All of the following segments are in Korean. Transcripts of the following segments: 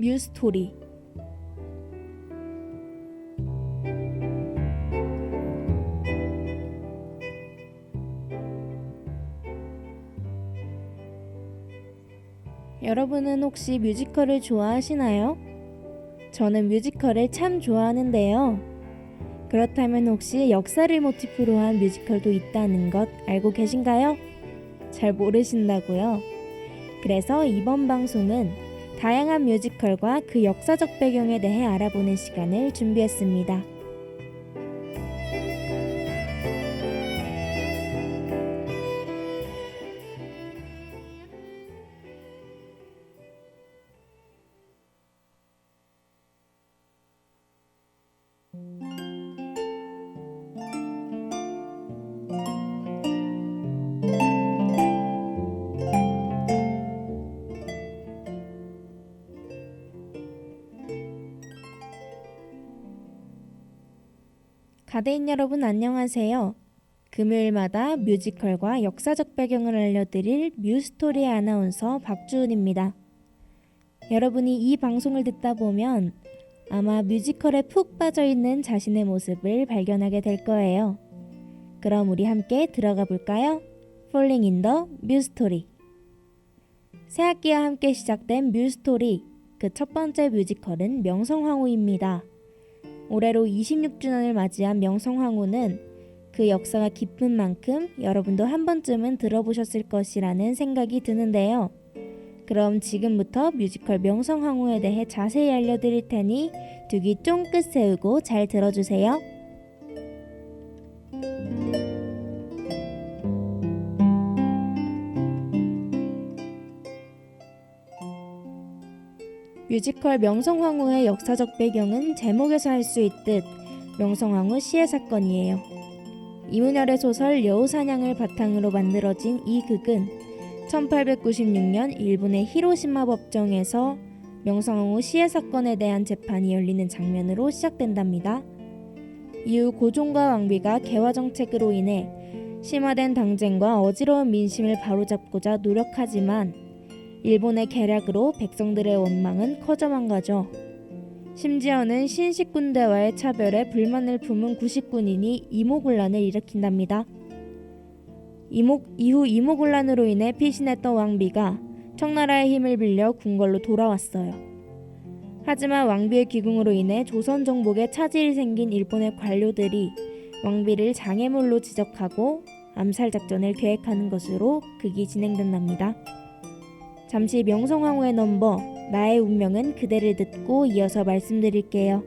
뮤스토리. 여러분은 혹시 뮤지컬을 좋아하시나요? 저는 뮤지컬을 참 좋아하는데요. 그렇다면 혹시 역사를 모티프로 한 뮤지컬도 있다는 것 알고 계신가요? 잘 모르신다고요? 그래서 이번 방송은 다양한 뮤지컬과 그 역사적 배경에 대해 알아보는 시간을 준비했습니다. 가대인 여러분 안녕하세요. 금요일마다 뮤지컬과 역사적 배경을 알려드릴 뮤스토리 아나운서 박주은입니다. 여러분이 이 방송을 듣다 보면 아마 뮤지컬에 푹 빠져있는 자신의 모습을 발견하게 될 거예요. 그럼 우리 함께 들어가 볼까요? Falling in the 뮤스토리. 새학기와 함께 시작된 뮤스토리, 그 첫 번째 뮤지컬은 명성황후입니다. 올해로 26주년을 맞이한 명성황후는 그 역사가 깊은 만큼 여러분도 한 번쯤은 들어보셨을 것이라는 생각이 드는데요. 그럼 지금부터 뮤지컬 명성황후에 대해 자세히 알려드릴 테니 두 귀 쫑긋 세우고 잘 들어주세요. 뮤지컬 명성황후의 역사적 배경은 제목에서 알 수 있듯 명성황후 시해 사건이에요. 이문열의 소설 여우사냥을 바탕으로 만들어진 이 극은 1896년 일본의 히로시마 법정에서 명성황후 시해 사건에 대한 재판이 열리는 장면으로 시작된답니다. 이후 고종과 왕비가 개화 정책으로 인해 심화된 당쟁과 어지러운 민심을 바로잡고자 노력하지만 일본의 계략으로 백성들의 원망은 커져만 가죠. 심지어는 신식군대와의 차별에 불만을 품은 구식군인이 이모군란을 일으킨답니다. 이후 이모군란으로 인해 피신했던 왕비가 청나라의 힘을 빌려 궁궐로 돌아왔어요. 하지만 왕비의 귀궁으로 인해 조선 정복에 차질이 생긴 일본의 관료들이 왕비를 장애물로 지적하고 암살 작전을 계획하는 것으로 극이 진행된답니다. 잠시 명성황후의 넘버 나의 운명은 그대를 듣고 이어서 말씀드릴게요.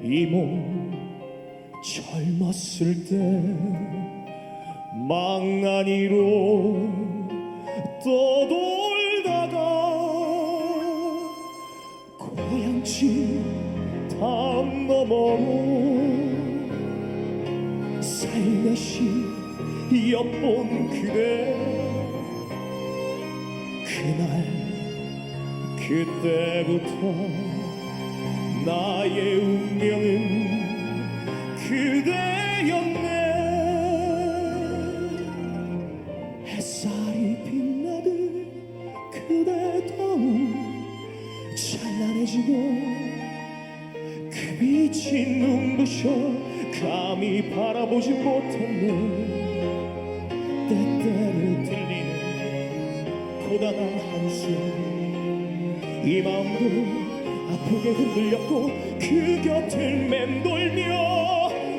이 몸 젊었을 때 망나니로 떠돌다가 고향집 담 너머로 살며시 엿본 그대 그날 그때부터 나의 운명은 그대였네. 햇살이 빛나듯 그대 더욱 찬란해지고 그 빛이 눈부셔 감히 바라보지 못했네. 때때로 들리는 고단한 한숨 이 마음도 아프게 흔들렸고 그 곁을 맴돌며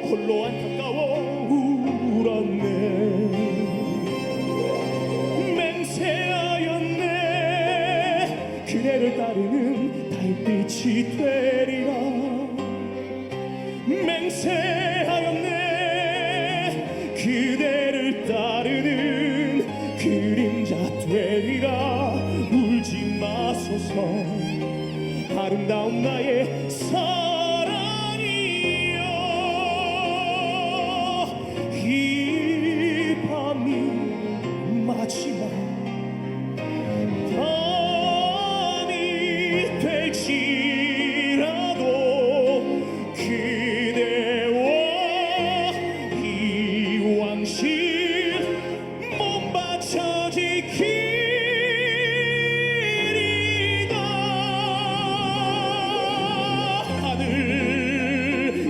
홀로 안타까워 울었네. 맹세하였네. 그대를 따르는 달빛 빛이 되리라. 맹세하였네. 그대를 따르는 그림자 되리라. 울지 마소서. 아름다운 나의 사랑이여. 이 밤이 마지막 밤이 될지라도 그대와 이 왕실 못 바쳐 지키리다.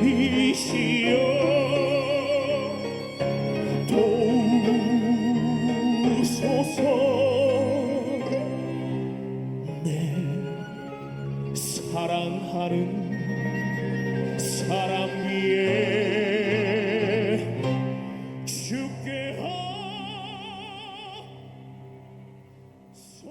하늘이시여 도우소서. 내 사랑하는 사람 위에 죽게 하소서.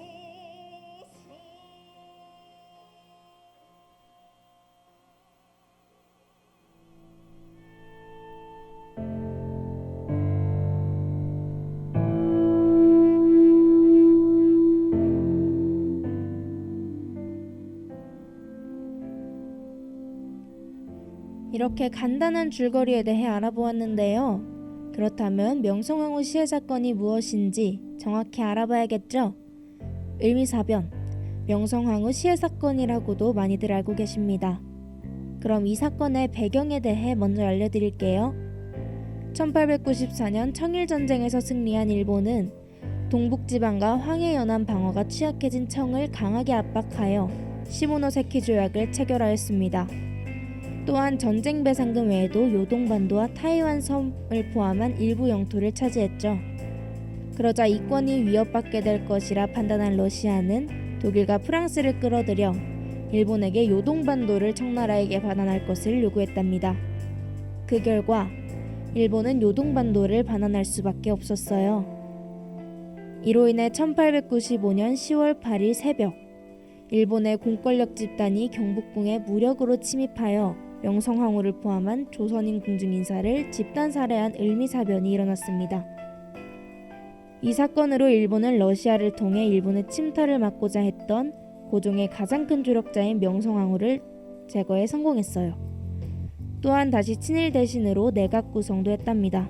이렇게 간단한 줄거리에 대해 알아보았는데요. 그렇다면 명성황후 시해 사건이 무엇인지 정확히 알아봐야겠죠? 을미사변, 명성황후 시해 사건이라고도 많이들 알고 계십니다. 그럼 이 사건의 배경에 대해 먼저 알려드릴게요. 1894년 청일전쟁에서 승리한 일본은 동북지방과 황해연안 방어가 취약해진 청을 강하게 압박하여 시모노세키 조약을 체결하였습니다. 또한 전쟁 배상금 외에도 요동반도와 타이완 섬을 포함한 일부 영토를 차지했죠. 그러자 이권이 위협받게 될 것이라 판단한 러시아는 독일과 프랑스를 끌어들여 일본에게 요동반도를 청나라에게 반환할 것을 요구했답니다. 그 결과 일본은 요동반도를 반환할 수밖에 없었어요. 이로 인해 1895년 10월 8일 새벽, 일본의 공권력 집단이 경복궁에 무력으로 침입하여 명성황후를 포함한 조선인 궁중인사를 집단 살해한 을미사변이 일어났습니다. 이 사건으로 일본은 러시아를 통해 일본의 침탈을 막고자 했던 고종의 가장 큰 조력자인 명성황후를 제거에 성공했어요. 또한 다시 친일 대신으로 내각 구성도 했답니다.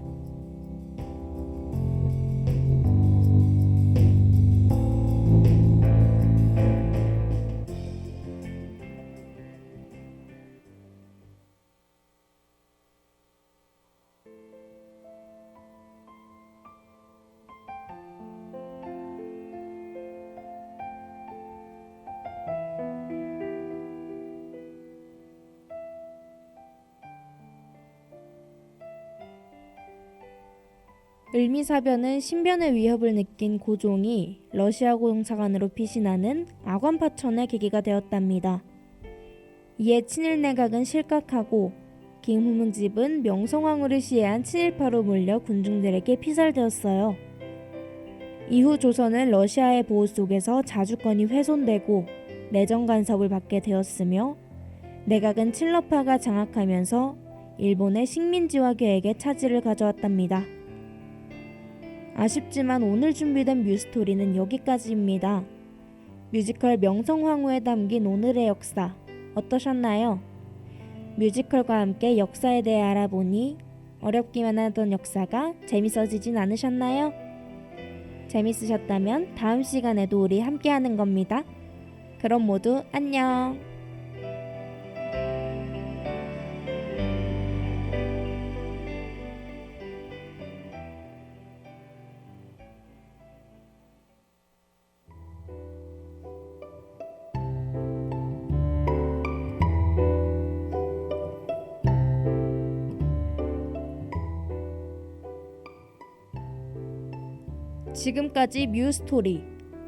을미사변은 신변의 위협을 느낀 고종이 러시아 공사관으로 피신하는 아관파천의 계기가 되었답니다. 이에 친일 내각은 실각하고 김후문집은 명성황후를 시해한 친일파로 몰려 군중들에게 피살되었어요. 이후 조선은 러시아의 보호 속에서 자주권이 훼손되고 내정 간섭을 받게 되었으며 내각은 친러파가 장악하면서 일본의 식민지화 계획에 차질을 가져왔답니다. 아쉽지만 오늘 준비된 뮤스토리는 여기까지입니다. 뮤지컬 명성황후에 담긴 오늘의 역사 어떠셨나요? 뮤지컬과 함께 역사에 대해 알아보니 어렵기만 하던 역사가 재밌어지진 않으셨나요? 재밌으셨다면 다음 시간에도 우리 함께하는 겁니다. 그럼 모두 안녕! 지금까지 뮤스토리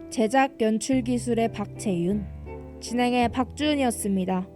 제작 연출 기술의 박채윤, 진행의 박주은이었습니다.